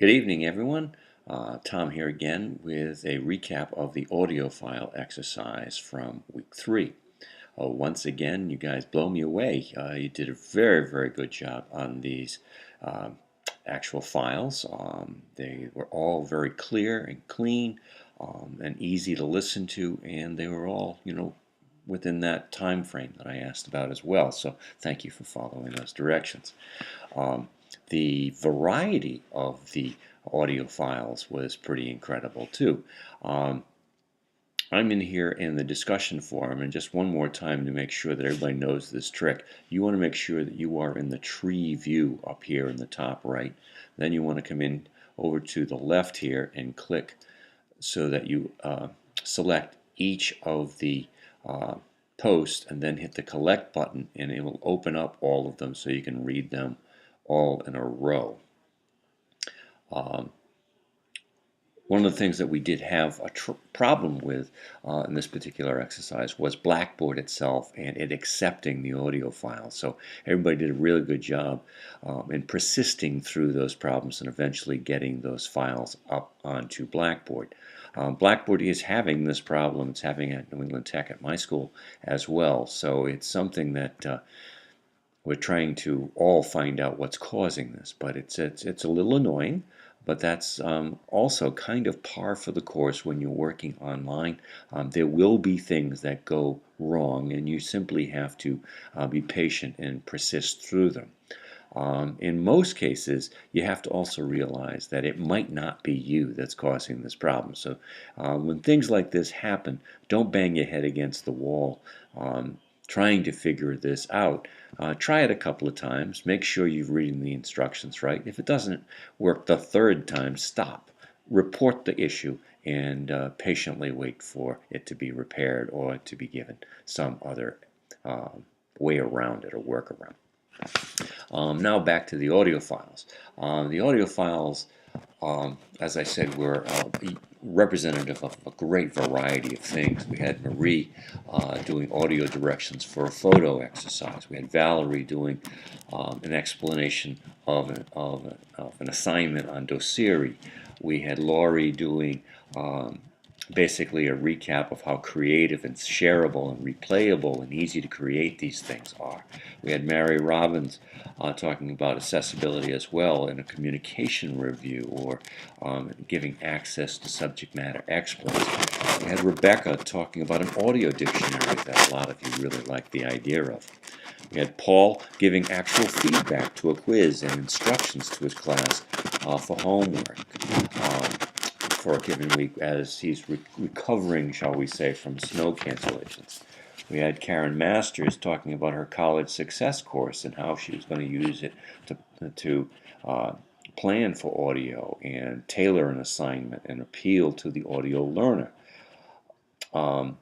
Good evening, everyone. Tom here again with a recap of the audio file exercise from week 3. Once again, you guys blow me away. You did a very, very good job on these um, actual files. They were all very clear and clean and easy to listen to, and they were all, within that time frame that I asked about as well. So thank you for following those directions. Um, the variety of the audio files was pretty incredible too. Um, I'm in here in the discussion forum, and just one more time to make sure that everybody knows this trick, you want to make sure that you are in the tree view up here in the top right. Then you want to come in over to the left here and click so that you select each of the posts and then hit the collect button, and it will open up all of them so you can read them all in a row. One of the things that we did have a problem with in this particular exercise was Blackboard itself and it accepting the audio files. So everybody did a really good job in persisting through those problems and eventually getting those files up onto Blackboard. Blackboard is having this problem. It's having it at New England Tech at my school as well. So it's something that we're trying to all find out what's causing this, but it's a little annoying, but that's also kind of par for the course when you're working online. There will be things that go wrong, and you simply have to be patient and persist through them. In most cases, you have to also realize that it might not be you that's causing this problem. So when things like this happen, don't bang your head against the wall trying to figure this out. Try it a couple of times. Make sure you're reading the instructions right. If it doesn't work the third time, stop. Report the issue and patiently wait for it to be repaired or to be given some other way around it or workaround. Now back to the audio files. The audio files, as I said, were representative of a great variety of things. We had Marie doing audio directions for a photo exercise. We had Valerie doing an explanation of an assignment on Dosiri. We had Laurie doing basically a recap of how creative and shareable and replayable and easy to create these things are. We had Mary Robbins talking about accessibility as well in a communication review or giving access to subject matter experts. We had Rebecca talking about an audio dictionary that a lot of you really like the idea of. We had Paul giving actual feedback to a quiz and instructions to his class for homework. For a given week as he's recovering, shall we say, from snow cancellations. We had Karen Masters talking about her college success course and how she was going to use it to plan for audio and tailor an assignment and appeal to the audio learner. And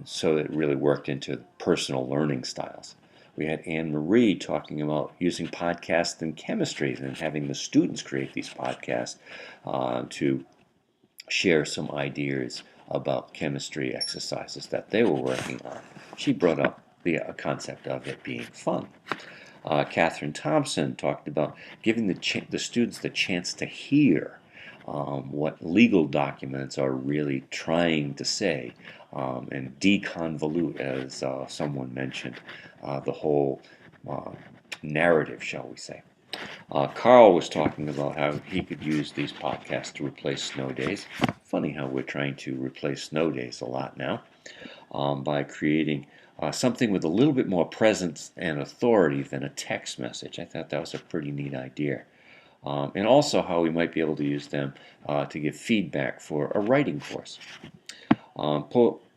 so it really worked into personal learning styles. We had Anne Marie talking about using podcasts in chemistry and having the students create these podcasts to share some ideas about chemistry exercises that they were working on. She brought up the concept of it being fun. Catherine Thompson talked about giving the students the chance to hear what legal documents are really trying to say and deconvolute, as someone mentioned, the whole narrative, shall we say. Carl was talking about how he could use these podcasts to replace snow days. Funny how we're trying to replace snow days a lot now by creating something with a little bit more presence and authority than a text message. I thought that was a pretty neat idea. And also how we might be able to use them to give feedback for a writing course.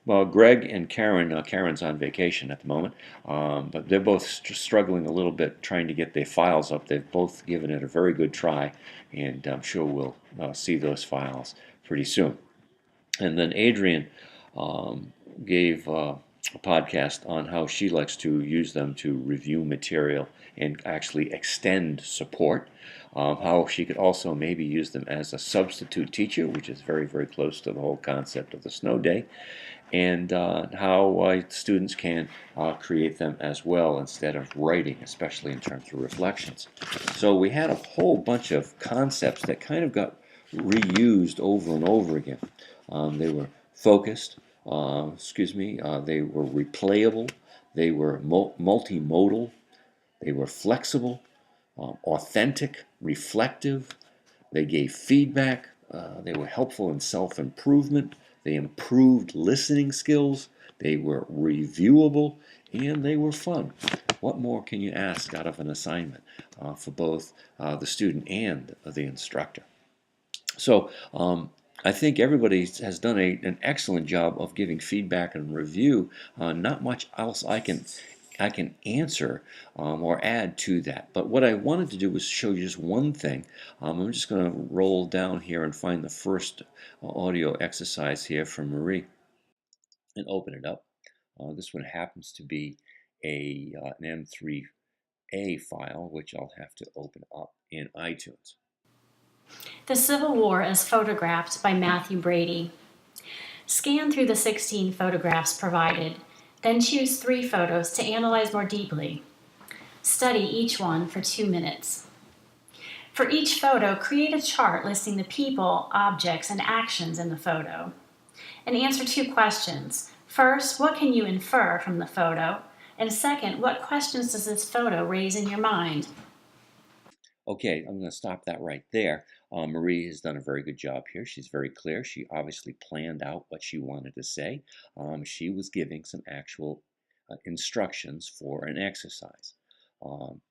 Greg and Karen, Karen's on vacation at the moment, but they're both struggling a little bit trying to get their files up. They've both given it a very good try, and I'm sure we'll see those files pretty soon. And then Adrian gave a podcast on how she likes to use them to review material and actually extend support. How she could also maybe use them as a substitute teacher, which is very, very close to the whole concept of the snow day. and how students can create them as well instead of writing, especially in terms of reflections. So we had a whole bunch of concepts that kind of got reused over and over again. They were focused, they were replayable, they were multimodal, they were flexible, authentic, reflective, they gave feedback. They were helpful in self improvement. They improved listening skills. They were reviewable and they were fun. What more can you ask out of an assignment for both the student and the instructor? So I think everybody has done an excellent job of giving feedback and review. Not much else I can answer or add to that. But what I wanted to do was show you just one thing. I'm just going to roll down here and find the first audio exercise here from Marie and open it up. This one happens to be an M3A file, which I'll have to open up in iTunes. The Civil War as photographed by Matthew Brady. Scan through the 16 photographs provided, then choose 3 photos to analyze more deeply. Study each one for 2 minutes. For each photo, create a chart listing the people, objects, and actions in the photo. And answer 2 questions. First, what can you infer from the photo? And second, what questions does this photo raise in your mind? Okay, I'm going to stop that right there. Marie has done a very good job here. She's very clear. She obviously planned out what she wanted to say. She was giving some actual instructions for an exercise. Um,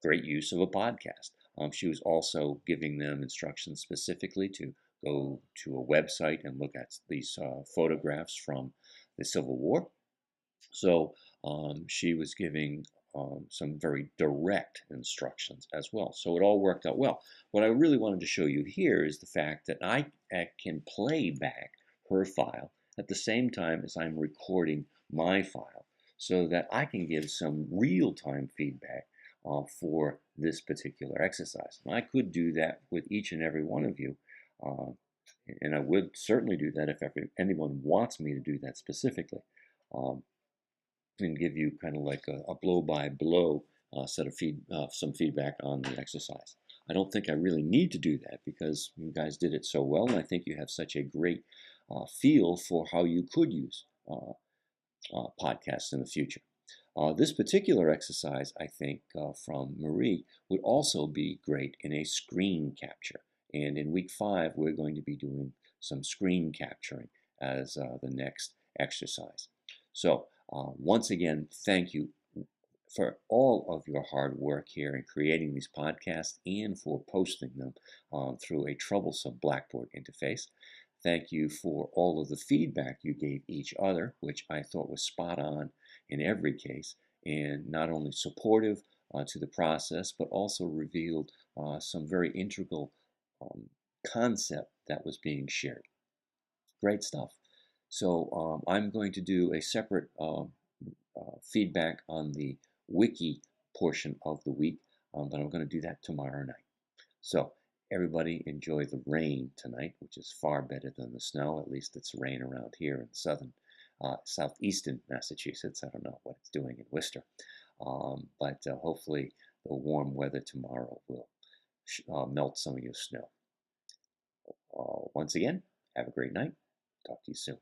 Great use of a podcast. She was also giving them instructions specifically to go to a website and look at these photographs from the Civil War. So she was giving some very direct instructions as well. So it all worked out well. What I really wanted to show you here is the fact that I can play back her file at the same time as I'm recording my file so that I can give some real-time feedback for this particular exercise. And I could do that with each and every one of you. Uh, and I would certainly do that if anyone wants me to do that specifically. Um, and give you kind of like a blow-by-blow set of some feedback on the exercise. I don't think I really need to do that because you guys did it so well, and I think you have such a great feel for how you could use podcasts in the future. This particular exercise, I think, from Marie, would also be great in a screen capture. And in week 5, we're going to be doing some screen capturing as the next exercise. So, once again, thank you for all of your hard work here in creating these podcasts and for posting them through a troublesome Blackboard interface. Thank you for all of the feedback you gave each other, which I thought was spot on in every case, and not only supportive to the process, but also revealed some very integral um, concept that was being shared. Great stuff. So I'm going to do a separate feedback on the wiki portion of the week, but I'm going to do that tomorrow night. So everybody enjoy the rain tonight, which is far better than the snow. At least it's rain around here in southeastern Massachusetts. I don't know what it's doing in Worcester, but hopefully the warm weather tomorrow will melt some of your snow. Once again, have a great night. Talk to you soon.